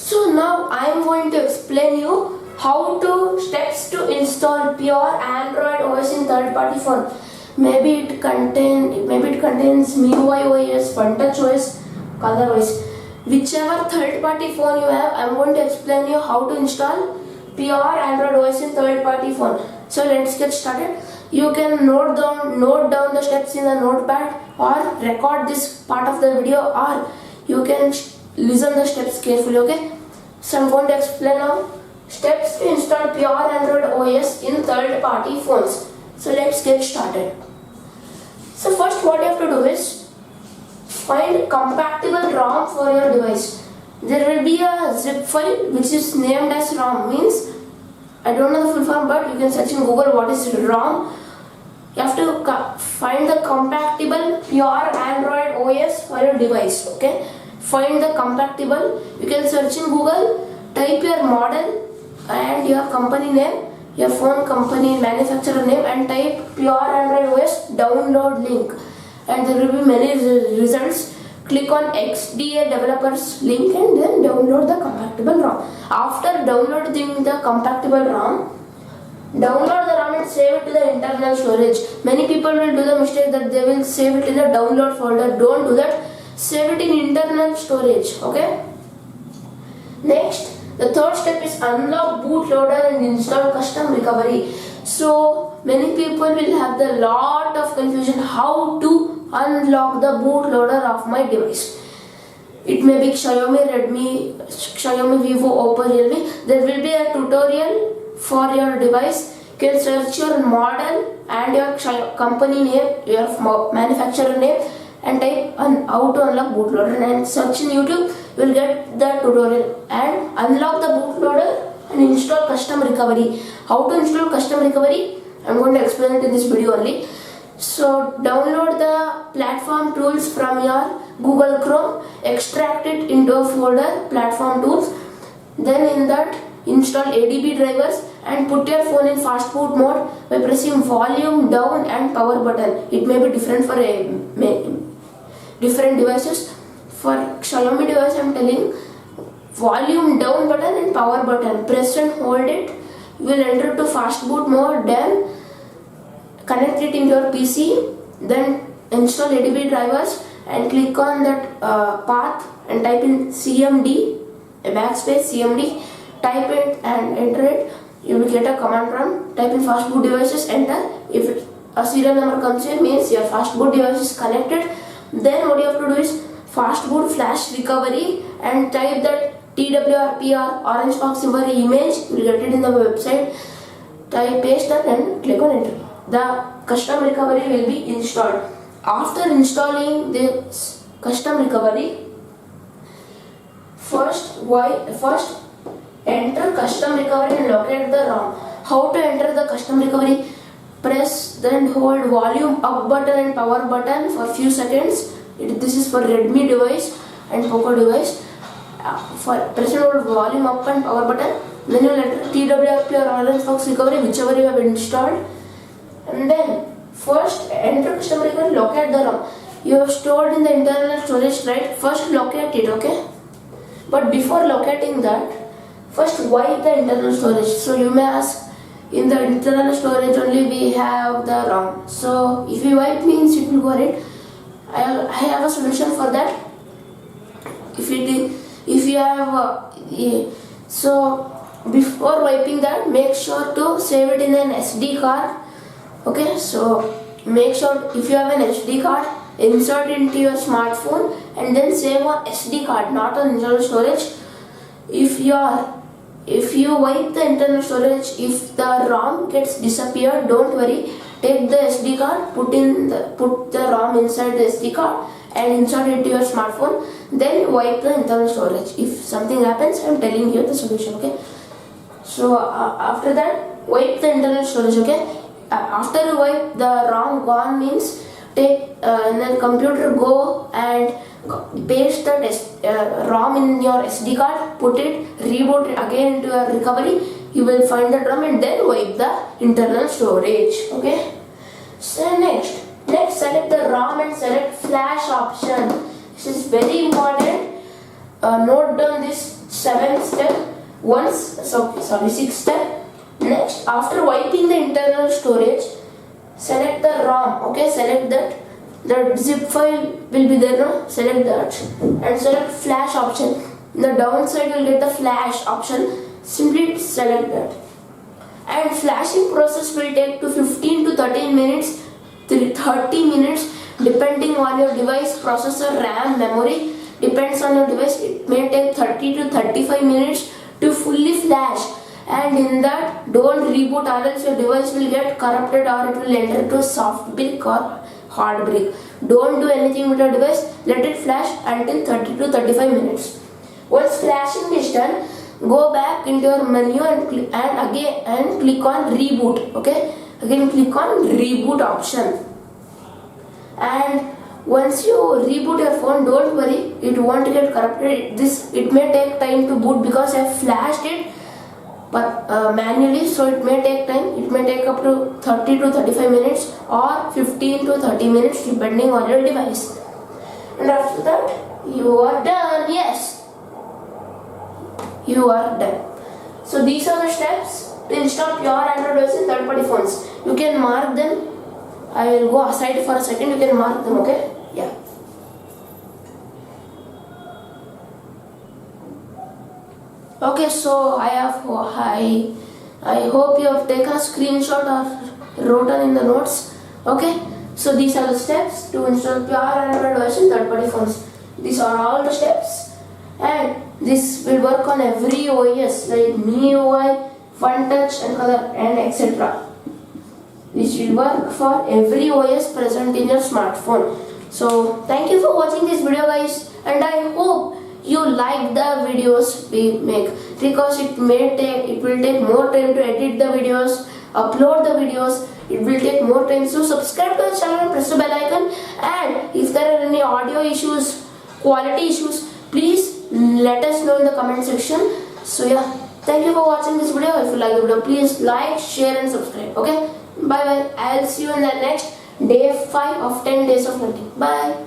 So now I am going to explain you how to steps to install pure Android OS in third-party phone. Maybe it contains MIUI OS, OneTouch OS, otherwise whichever third-party phone you have, I am going to explain you how to install pure Android OS in third-party phone. So let's get started. You can note down the steps in the notepad or record this part of the video, or you can listen the steps carefully. Okay, so I'm going to explain now steps to install pure Android OS in third-party phones. So let's get started. So first what you have to do is find compatible ROM for your device. There will be a zip file which is named as ROM, means I don't know the full form, but you can search in Google what is ROM. You have to find the compatible pure Android OS for your device. Okay, find the compatible. You can search in Google, type your model and your company name, your phone company manufacturer name, and type pure Android OS download link, and there will be many results. Click on XDA developers link and then download the compatible ROM. After downloading the compatible ROM, download the ROM and save it to the internal storage. Many people will do the mistake that they will save it in the download folder. Don't do that. Save it in internal storage. Okay. Next, the third step is unlock bootloader and install custom recovery. So many people will have the lot of confusion how to unlock the bootloader of my device. It may be Xiaomi, Redmi, Xiaomi, Vivo, Oppo, Realme. There will be a tutorial for your device. You can search your model and your company name, your manufacturer name, and type how to unlock bootloader, and search in YouTube. You will get the tutorial and unlock the bootloader and install custom recovery. How to install custom recovery, I am going to explain it in this video only. So download the platform tools from your Google Chrome, extract it into a folder platform tools, then in that install ADB drivers and put your phone in fast boot mode by pressing volume down and power button. It may be different for different devices. For Xiaomi device I am telling volume down button and power button. Press and hold it. You will enter to fast boot mode. Then connect it in your PC. Then install ADB drivers and click on that path and type in CMD, a backspace CMD. Type it and enter it. You will get a command prompt. Type in fast boot devices. Enter. If a serial number comes in, means your fast boot device is connected. Then what you have to do is fast boot flash recovery and type that TWRP or orange box symbol image. You will get it in the website. Type paste that and click on enter. The custom recovery will be installed. After installing this custom recovery, first enter custom recovery and locate the ROM. How to enter the custom recovery? Press then hold volume up button and power button for few seconds. This is for Redmi device and Poco device. For press and hold volume up and power button, then you will enter TWRP or orange box recovery, whichever you have installed, and then first enter custom recovery, locate the ROM. You have stored in the internal storage, right? First locate it, okay? But before locating that, first wipe the internal storage. So you may ask, in the internal storage only we have the ROM. So if you wipe means it will go right. I have a solution for that. If you have so before wiping that, make sure to save it in an SD card. Okay, so make sure if you have an SD card, insert it into your smartphone and then save on SD card, not on internal storage. If you wipe the internal storage, if the ROM gets disappeared, don't worry. Take the SD card, put the ROM inside the SD card and insert it to your smartphone. Then wipe the internal storage. If something happens, I am telling you the solution. Okay. So after that, wipe the internal storage. Okay. After you wipe, the ROM gone means take and then computer go and paste the ROM in your SD card, put it, reboot it again into your recovery. You will find the ROM and then wipe the internal storage. Okay. So next select the ROM and select flash option. This is very important. Note down this. sixth step. Next, after wiping the internal storage, select the ROM. Okay, select that. The zip file will be there, no? Select that and select flash option. In the downside, you will get the flash option. Simply select that. And flashing process will take to 15 to 13 minutes, 30 minutes, depending on your device, processor, RAM, memory. Depends on your device. It may take 30 to 35 minutes to fully flash. And in that, don't reboot or else your device will get corrupted or it will enter to soft brick or hard brick. Don't do anything with your device. Let it flash until 30 to 35 minutes. Once flashing is done, go back into your menu and click on reboot. Okay, again click on reboot option. And once you reboot your phone, don't worry, it won't get corrupted. It may take time to boot because I have flashed it but manually, so it may take time. It may take up to 30 to 35 minutes or 15 to 30 minutes depending on your device. And after that, you are done. Yes, you are done. So these are the steps to install pure Android OS in third-party phones. You can mark them. I will go aside for a second. You can mark them. Okay? Yeah. Okay, so I hope you have taken a screenshot or written in the notes. Okay, so these are the steps to install pure Android OS in third-party phones. These are all the steps, and this will work on every OS like MIUI, FunTouch, and other and etc. This will work for every OS present in your smartphone. So thank you for watching this video, guys, and I hope you like the videos we make, because it will take more time to edit the videos, upload the videos. It will take more time. So subscribe to the channel and press the bell icon. And if there are any audio issues, quality issues, please let us know in the comment section. So yeah, thank you for watching this video. If you like the video, please like, share and subscribe. Okay, bye bye. I'll see you in the next day 5 of 10 days of learning. Bye.